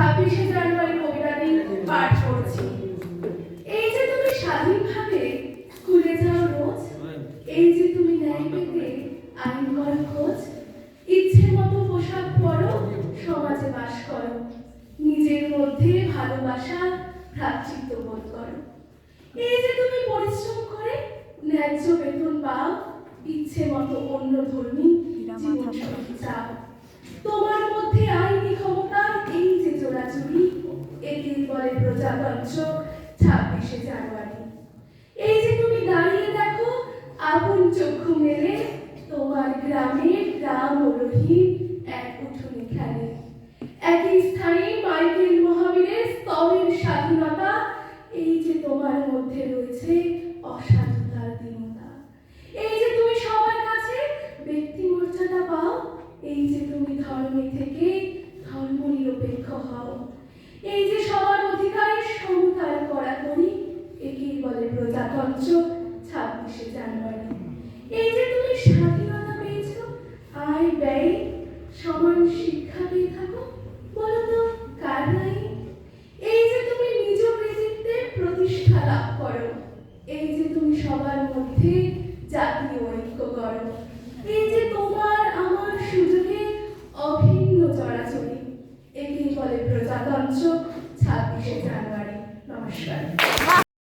26শে জানুয়ারি কবিতাটি পাঠ করছি। এই যে তুমি স্বাধীনভাবে স্কুলে যাও রোজ, এই যে তুমি ন্যায় পেতে আইন করো খোঁজ, ইচ্ছে মতো পোশাক পরো, সমাজে বাস করো, নিজের মধ্যে ভালোবাসা ভ্রাতৃত্ব বোধ করো। এই যে তুমি পরিশ্রম করে ন্যায্য বেতন পাও, ইচ্ছে মতো অন্য ধর্মী জীবনসঙ্গী চাও। তোমার মধ্যে আইনি ক্ষমতা এই যে জোড়াজুড়ি, একেই বলে প্রজাতন্ত্র 26শে জানুয়ারি। এই যে তুমি দাঁড়িয়ে দেখো আপন চক্ষু মেলে, তোমার গ্রামের রাম ও রহিম এক উঠোনে খেলে। একই স্থানে মাইকেল মহাবীরের স্তবের স্বাধীনতা, এই যে তোমার মধ্যে রয়েছে অসাধুতার দীনতা। এই যে তুমি সবার কাছে ব্যক্তি মর্যাদা পাও, এই যে তুমি ধর্মে থেকে ধর্ম নিরপেক্ষ হও। এই যে সবার অধিকার সমতার কড়াকড়ি, একেই বলে প্রজাতন্ত্র 26শে জানুয়ারি। এই যে তুমি স্বাধীনতা পেয়েছ, আয় ব্যয় সমান শিক্ষা পেয়ে থাকো, বলো তো কার নাই? এই যে তুমি নিজ কৃতিত্বের প্রতিষ্ঠা লাভ করো, এই যে তুমি সবার মধ্যে জাতীয় ঐক্য করো।